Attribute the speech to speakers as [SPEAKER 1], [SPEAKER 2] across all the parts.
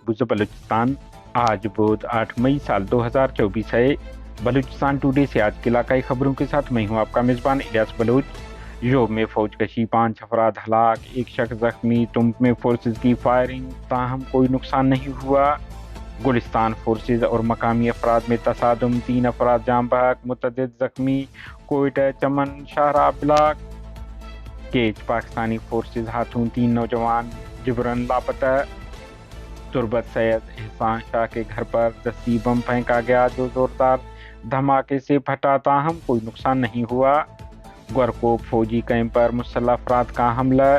[SPEAKER 1] तहफ़्फ़ुज़ बलूचिस्तान। आज बुध 8 मई साल 2024 है। बलूचिस्तान टुडे से आज की इलाकाई खबरों के साथ मैं हूं आपका मेज़बान इलियास बलूच। योब में फौज कशी, 5 अफराद हलाक, 1 शख्स जख्मी। तुम्क में फोर्सेज की फायरिंग, ताहम कोई नुकसान नहीं हुआ। गुलिस्तान फोर्सेज और मकामी अफराद में तसादुम, 3 अफराद जाम बहक, मुतअद्दिद जख्मी। कोयटा, चमन, शाहरा, ब्लाक केच पाकिस्तानी फोर्सेज हाथों 3 नौजवान जिब्रन लापता। तुर्बत सैयद एहसान शाह के घर पर दस्ती बम फेंका गया जो जोरदार धमाके से फटा, ताहम कोई नुकसान नहीं हुआ। गरकोब फौजी कैंप पर मुसल्लह अफराद का हमला।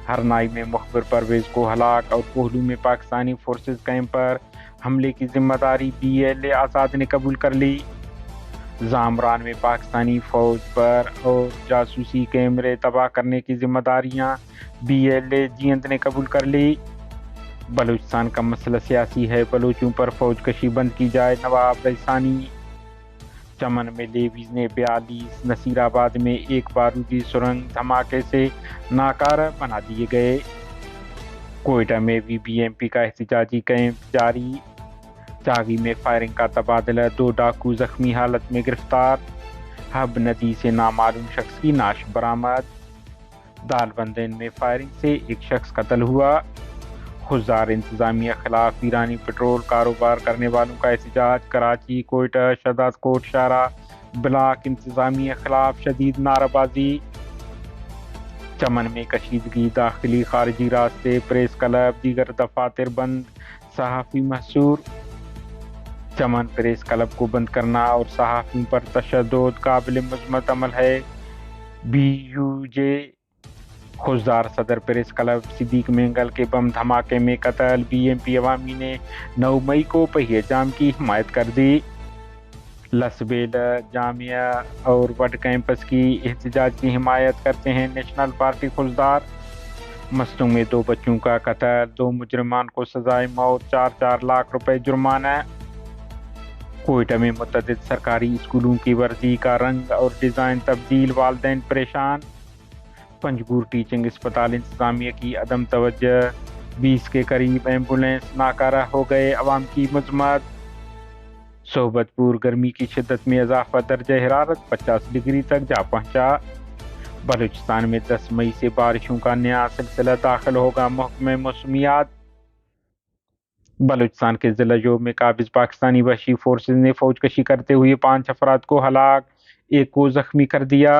[SPEAKER 1] हरनाई में मुखबिर परवेज को हलाक और कोहलू में पाकिस्तानी फोर्सेज कैंप पर हमले की जिम्मेदारी BLA आज़ाद ने कबूल कर ली। जामरान में पाकिस्तानी फौज पर और जासूसी कैमरे तबाह करने की जिम्मेदारियां BLA जींद ने कबूल कर ली। बलूचिस्तान का मसला सियासी है, बलूचों पर फौज कशी बंद की जाए, नवाब रईसानी। चमन में लेवीज ने 42, नसीराबाद में 1 बारूदी सुरंग धमाके से नाकार बना दिए गए। कोयटा में VBMP का एहतजाजी कैंप जारी। चागी में फायरिंग का तबादला, 2 डाकू जख्मी हालत में गिरफ्तार। हब नदी से नामालूम शख्स की नाश बरामद। दालबंदन में फायरिंग से 1 शख्स कत्ल हुआ। खुजार इंतजामिया खिलाफ ईरानी पेट्रोल कारोबार करने वालों का एहतजाज। कराची, कोयटा, शहजाद कोट, शारा, ब्लाक इंतजामिया खिलाफ शदीद नाराबाजी। चमन में कशीदगी, दाखिली खारजी रास्ते, प्रेस क्लब, दीगर दफातर बंद, सहाफ़ी महसूर। चमन प्रेस क्लब को बंद करना और सहाफ़ियों पर तशद्दुद काबिल मुज़म्मत अमल है। BUJ खुजार सदर प्रेस क्लब सिद्दीक मेंगल के बम धमाके में कत्ल। BMP अवामी ने 9 मई को पहिए जाम की हिमायत कर दी। लसबेल जामिया और वड कैंपस की एहतजाज की हिमायत करते हैं नेशनल पार्टी खुलदार। मस्टों में 2 बच्चों का कत्ल, 2 मुजरिमान को सजाए मौत, 4-4 लाख रुपए जुर्माना। कोयटा में मुतअद्दिद सरकारी स्कूलों की वर्दी का रंग और डिज़ाइन तब्दील, वालिदैन परेशान। पंजगूर टीचिंग अस्पताल इंतजामिया की अदम तवज्जो, 20 के करीब एम्बुलेंस नाकारा हो गए, अवाम की मजम्मत। सोबतपुर गर्मी की शिद्दत में इजाफा, दर्जा हरारत 50 डिग्री तक जा पहुंचा। बलूचिस्तान में 10 मई से बारिशों का नया सिलसिला दाखिल होगा, महकमे मौसमियात। बलूचिस्तान के जिला योब में काबिज पाकिस्तानी वहशी फोर्सेज ने फौजकशी करते हुए 5 अफराद को हलाक, 1 को जख्मी कर दिया।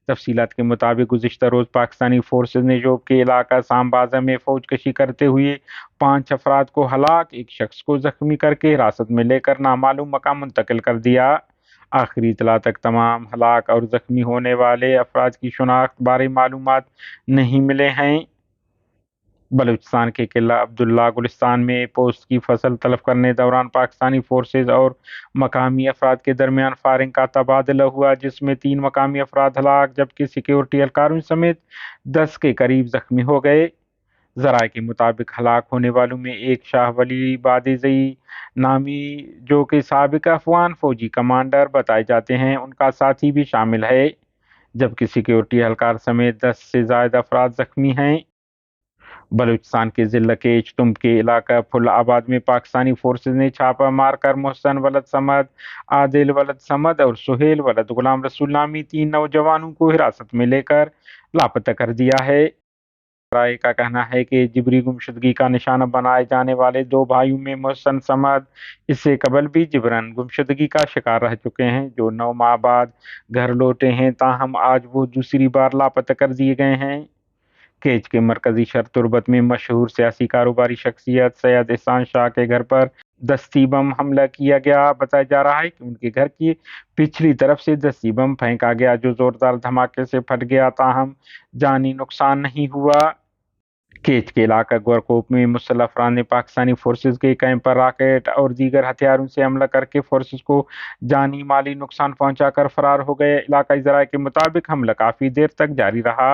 [SPEAKER 1] तफसीलात के मुताबिक गुज़िश्ता रोज़ पाकिस्तानी फोर्सेज ने योब के इलाका सांबाजा में फौजकशी करते हुए 5 अफराद को हलाक, 1 शख्स को जख्मी करके हिरासत में लेकर नामालूम मकाम मुंतकिल कर दिया। आखिरी इतला तक तमाम हलाक और जख्मी होने वाले अफराद की शनाख्त बारे मालूमात नहीं मिले हैं। बलूचिस्तान के किला अब्दुल्ला गुलिस्तान में पोस्ट की फसल तलब करने दौरान पाकिस्तानी फोर्सेज और मकामी अफराद के दरमियान फायरिंग का तबादला हुआ, जिसमें 3 मकामी अफराद हलाक जबकि सिक्योरिटी एहलकारों समेत 10 के करीब जख्मी हो गए। जराये के मुताबिक हलाक होने वालों में एक शाह वली बादिजई नामी जो कि साबिक अफगान फौजी कमांडर बताए जाते हैं, उनका साथी भी शामिल है, जबकि सिक्योरिटी एहलकार समेत 10 से ज्यादा अफराद जख्मी हैं। बलूचिस्तान के जिला केच तुम के इलाका फुल आबाद में पाकिस्तानी फोर्सेज ने छापा मारकर मोहसन वलद समद, आदिल वलद समद और सुहेल वलद गुलाम रसूल नामी 3 नौजवानों को हिरासत में लेकर लापता कर दिया है। राय का कहना है कि जिबरी गुमशुदगी का निशाना बनाए जाने वाले 2 भाइयों में मोहसन समद इससे कबल भी जिबरन गुमशुदगी का शिकार रह चुके हैं, जो 9 माह बाद घर लौटे हैं, ताहम आज वो दूसरी बार लापता कर दिए गए हैं। केच के मरकजी शहर तुर्बत में मशहूर सियासी कारोबारी शख्सियत सैयद एहसान शाह के घर पर दस्ती बम हमला किया गया। बताया जा रहा है कि उनके घर की पिछली तरफ से दस्ती बम फेंका गया जो जोरदार धमाके से फट गया, ताहम जानी नुकसान नहीं हुआ। केच के इलाका गोरकोप में मुसल्लह अफराद ने पाकिस्तानी फोर्सेज के कैंप पर रॉकेट और दीगर हथियारों से हमला करके फोर्सेज को जानी माली नुकसान पहुंचाकर फरार हो गए। इलाकाई जराये के मुताबिक हमला काफी देर तक जारी रहा।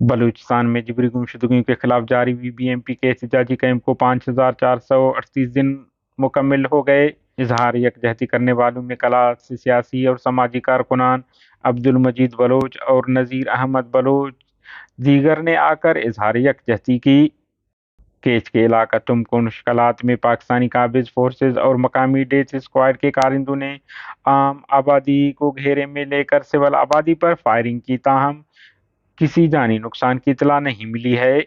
[SPEAKER 1] बलूचिस्तान में जिबरी गुमशुदगियों के खिलाफ जारी VBMP के एहतजाजी कैंप को 5438 दिन मुकम्मिल हो गए। इजहार यकजहती करने वालों में कला से सियासी और समाजी कारकुनान अब्दुल मजीद बलोच और नज़ीर अहमद बलोच दीगर ने आकर इजहार यकजहती की। کیچ کے علاقہ تمکو مشکلات میں پاکستانی قابض فورسز اور مقامی ڈیتھ اسکواڈ کے کارندوں نے عام آبادی کو گھیرے میں لے کر سول آبادی پر فائرنگ کی، تاہم کسی جانی نقصان کی اطلاع نہیں ملی ہے۔